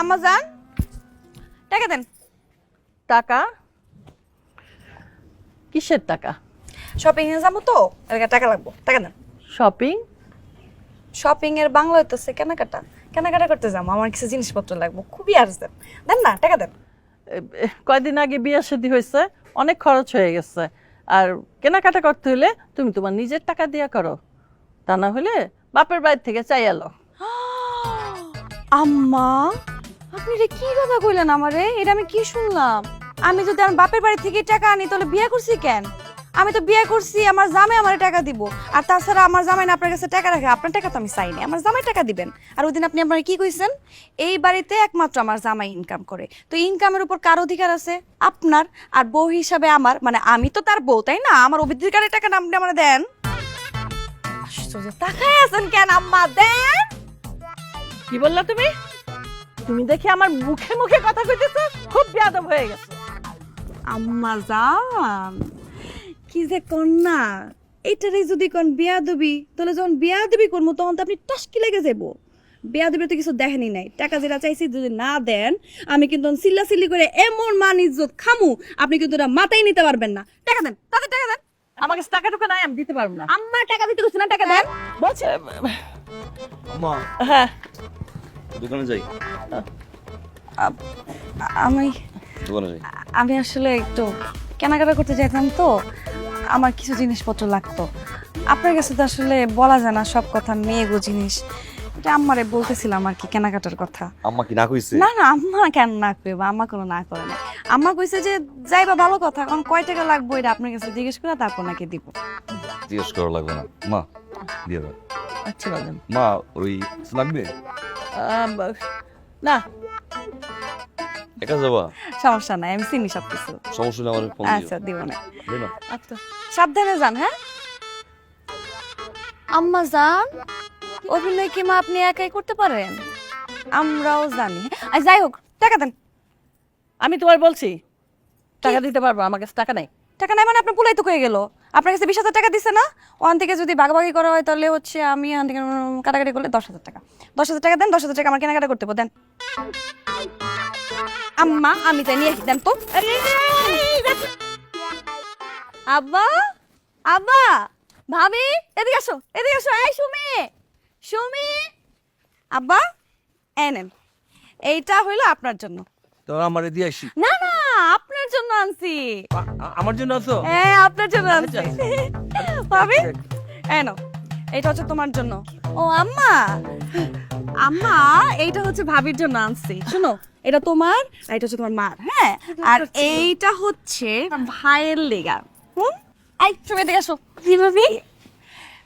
আম্মা যান, টাকা দেন। টাকা? কিসের টাকা? শপিং এ যাবো তো, এর টাকা লাগবো, টাকা দেন। শপিং? শপিং এর বাংলা হইতেছে কেনাকাটা। কেনাকাটা করতে যাবো, আমার কিছু জিনিসপত্র লাগবো, খুবই আর্জেন্ট। দেন না, টাকা দেন। কয়দিন আগে বিয়ে শাদী হয়েছে, অনেক খরচ হয়ে গেছে। আর কেনাকাটা করতে হলে তুমি তোমার নিজের টাকা দিয়া করো, তা না হলে বাপের বাড়ি থেকে চাই এলো। আম্মা, আপনি এটা কি কথা কইলেন আমারে? এটা আমি কি শুনলাম? আমি যদি আমার বাপের বাড়ি থেকে টাকা আনি তাহলে বিয়ে করছি কেন? আমি তো বিয়ে করছি আমার জামাই আমারে টাকা দিব। আর তাছাড়া আমার জামাই না আপনার কাছে টাকা রাখে, আপনার টাকা তো আমি চাই না, আমার জামাই টাকা দিবেন। আর ওইদিন আপনি আমার কি কইছেন? এই বাড়িতে একমাত্র আমার জামাই ইনকাম করে, তো ইনকামের উপর কার অধিকার আছে? আপনার। আর বউ হিসাবে আমার, মানে আমি তো তার বউ, তাই না? আমার অধিকারের টাকা আপনি আমার দেন। আশ্চর্য, তাকায় আছেন কেন আম্মা? দেন। কি বললা তুমি? তুমি দেখি আমার মুখে মুখে কথা কইতেছ, খুব বেয়াদব হয়ে গেছে। আম্মা জান, কি যে কন্যা, এইটারে যদি কোন বিয়াদবি, তাহলে যখন বিয়াদবি করবো তখন তো আপনি টাসকি লেগে যাবো। বিয়াদবি তো কিছু দেখেনি নাই, টাকা যেটা চাইছি যদি না দেন আমি কিন্তু চিল্লাচিল্লি করে এমন মান ইজ্জত খামু, আপনি কিন্তু এটা মাথায় নিতে পারবেন না। টাকা দেন, তাদের টাকা দেন। আমার কাছে টাকা টুকা নাই, আমি দিতে পারবো না। আম্মা টাকা দিতে কইছ না, টাকা দেন বলছে। আম্মা, হ্যাঁ, দোকানে যাই। আমি দোকানে যাই। আমি আসলে একটু কেনাকাটা করতে চাইতাম তো, আমার কিছু জিনিসপত্র লাগতো। আপনার কাছে তো আসলে বলা যায় না সব কথা, মেয়েগো জিনিস। এটা আম্মারে বলতেছিলাম আর কি, কেনাকাটার কথা। আম্মা কি না কইছে? না না, আম্মা কেন না কইবা? আম্মা কোনো না করে না। আম্মা কইছে যে যাইবা ভালো কথা, এখন কয় টাকা লাগবে এটা আপনার কাছে জিজ্ঞেস করে তারপর নাকি দিব। জিজ্ঞেস করা লাগবে না মা, দিয়ে দাও। আচ্ছা বাজান। মা ওই কিছু লাগবে? না, একা যাবা? সমস্যা নাই, আমি চিনি সব কিছু। সমস্যা নেই, আমার ফোন আচ্ছা দিব না। দিও না। আচ্ছা সাবধানে যান। হ্যাঁ আম্মা যান, অভিনয় কি মা আপনি একাই করতে পারেন? আমরাও জানি। আর যাই হোক, টাকা দেন। আমি তোমার বলছি টাকা দিতে পারবো, আমার কাছে টাকা নাই। টাকা নাই মানে আপনার পুলাই তো হয়ে গেল। আপনার কাছে 20,000 টাকা দিছে না? ওখান থেকে যদি ভাগাভাগি করা হয় তাহলে হচ্ছে আমি ওখান থেকে কাটাকাটি করলে 10,000 টাকা। 10,000 টাকা দেন, 10,000 টাকা আমার কেনাকাটা করতে হবে, দেন। আম্মা আমি তাই নিয়ে দেন তো। আব্বা, আব্বা, ভাবি, এদিকে আসো, এদিকে আসো। এই সুমি, সুমি। আব্বা এনেন, এইটা হইলো আপনার জন্য। তো আমারে দিয়ে আসি। না না, আপনার জন্য আনছি। আমার জন্য আছো? হ্যাঁ আপনার জন্য আনছি। ভাবি এনো, এইটা হচ্ছে তোমার জন্য। ও আম্মা, আম্মা এইটা হচ্ছে ভাবির জন্য আনছি। শোনো, এটা তোমার আর এটা হচ্ছে তোমার মার। হ্যাঁ, আর এইটা হচ্ছে ভাইয়ের লেগা। এই তুমি এদিকে আসো। কি ভাবি,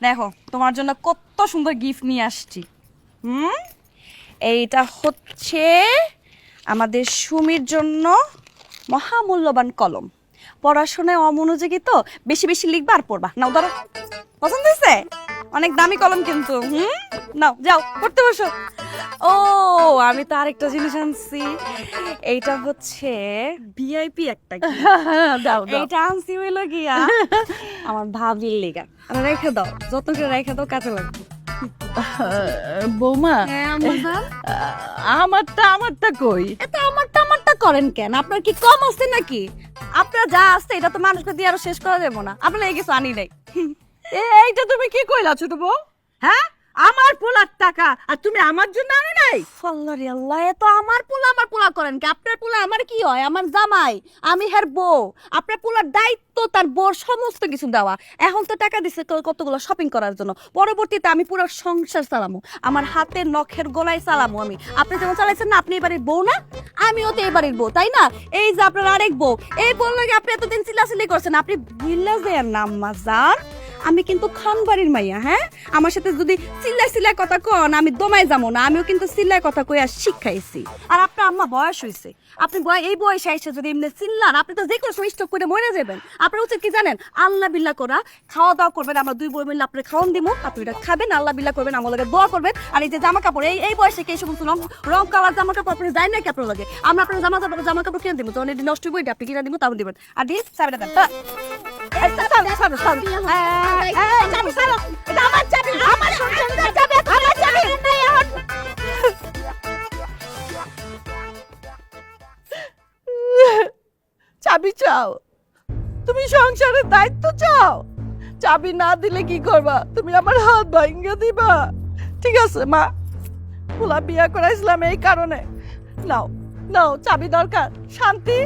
দেখো তোমার জন্য কত সুন্দর গিফট নিয়ে আসছি। এইটা হচ্ছে আমাদের সুমির জন্য মহামূল্যবান কলম। পড়াশোনায় অমনোযোগী তো, বেশি বেশি লিখবা আর পড়বা। নাও ধরো, পছন্দ হয়েছে? অনেক দামি কলম কিন্তু। নাও যাও পড়তে বসো। ও আমি তো আরেকটা জিনিস আনছি, এইটা হচ্ছে ভিআইপি একটা gift। দাও দাও। এইটা আনছি হইলো গিয়া আমার ভাবির লেগা। আর রেখে দাও, যত্ন করে রেখে দাও, কাজে লাগবে। বৌমা, হ্যাঁ আম্মা যান। আমারটা কই? এটা আমারটা করেন কেন? আপনার কি কম আছে নাকি? আপনার যা আছে এটা তো মানুষকে দিয়ে আরো শেষ করা যাবে না। আপনার এই কিছু আনি নাই। এইটা তুমি কি কইলা ছোট বউ? হ্যাঁ, আমার পোলার টাকা আর তুমি আমার জন্য আনো নাই? আল্লাহ রে আল্লাহ, এ তো আমার পোলা করেন কি? আপনার পোলা আমার কি হয়? আমার জামাই, আমি হের বউ। আপনার পোলার দায়িত্ব তার বউর সমস্ত কিছু দেওয়া। এখন তো টাকা দিছে কতগুলো শপিং করার জন্য, পরবর্তীতে আমি পুরো সংসার চালামু, আমার হাতে নখের গলায় চালামু আমি। আপনি যেমন চালাইছেন না, আপনি এই বাড়ির বউ না, আমিও তো এই বাড়ির বউ, তাই না? এই যে আপনার আরেক বউ, এই বউ লাগে আপনি এতদিন চিল্লাচিল্লি করছেন। আপনি ভিল্লা যে নাম যান, আমি কিন্তু খান বাড়ির মাইয়া। হ্যাঁ, আমার সাথে যদি চিল্লাই কথা কন আমি দমাই যাবো না। আমিও কিন্তু চিল্লাই কথা কইয়া শিখাইছি। আর আপনার আম্মা বয়স হয়েছে, আপনি এই বয়সে এসে যদি এমনি চিল্লান, আপনি তো যে কোনো সময় স্ট্রোক করে মরে যাবেন। আপনার উচিত কি জানেন? আল্লাহ বিল্লাহ করা, খাওয়া দাওয়া করবেন। আমরা দুই বই মিলে আপনি খাওয়ান দিব, আপনি এটা খাবেন, আল্লাহ বিল্লাহ করবেন, আমার লগে দোয়া করবেন। আর এই যে জামা কাপড়, এই বয়সে কি এই সমস্ত রং কালার জামা কাপড় আপনি যায় না কি আপনার লগে? আমরা আপনার জামা কাপড় কিনে দিব, তখন এটি নষ্ট হইব, এটা আপনি কিনে দিব, তাও দিবেন। আর দিয়ে চাবিটা দেন। চাবি চাও? তুমি সংসারের দায়িত্ব চাও? চাবি না দিলে কি করবা? তুমি আমার হাত ভাঙিয়ে দিবা? ঠিক আছে মা, পোলা বিয়া করাইছিলাম এই কারণে। নাও নাও, চাবি দরকার। শান্তি,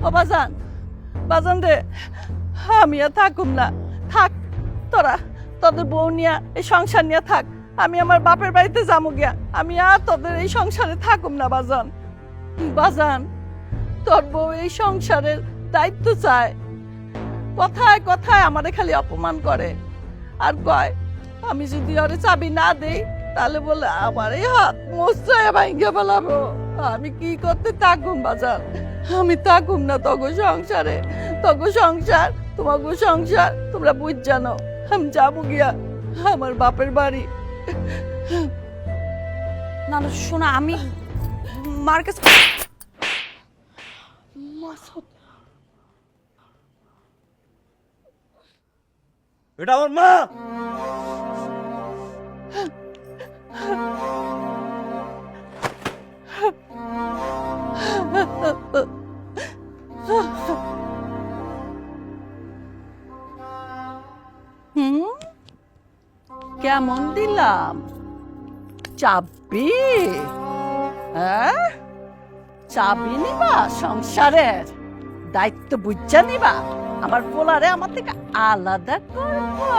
ও বাজান, বাজান রে, আমি আর থাকুম না। থাক তোরা, তোদের বউ নিয়া এই সংসার নিয়ে থাক। আমি আমার বাপের বাড়িতে যাবো গিয়া। আমি আর তোদের এই সংসারে থাকুম না বাজান। বাজান, তোর বউ এই সংসারের দায়িত্ব চায়। কথায় কথায় আমারে খালি অপমান করে আর কয় আমি যদি ওরে চাবি না দেই তাহলে বলে আমার এই হাত মোস্তায় ভাঙ্গে ফেলাবো। আমি কি করতে থাকুম বাজার? আমি থাকুম না তগো সংসারে। তগো সংসার তোমাগো সংসার, তোমরা বুঝ জানো। আমি যাবো গিয়া আমার বাপের বাড়ি। না না শোনা, আমি মার কাছে এটা আমার মা। হুম, কেমন দিলাম চাবি? হ্যাঁ, চাবি নিবা? সংসারের দায়িত্ব বুঝা নিবা? আমার পোলারে আমার থেকে আলাদা করবা?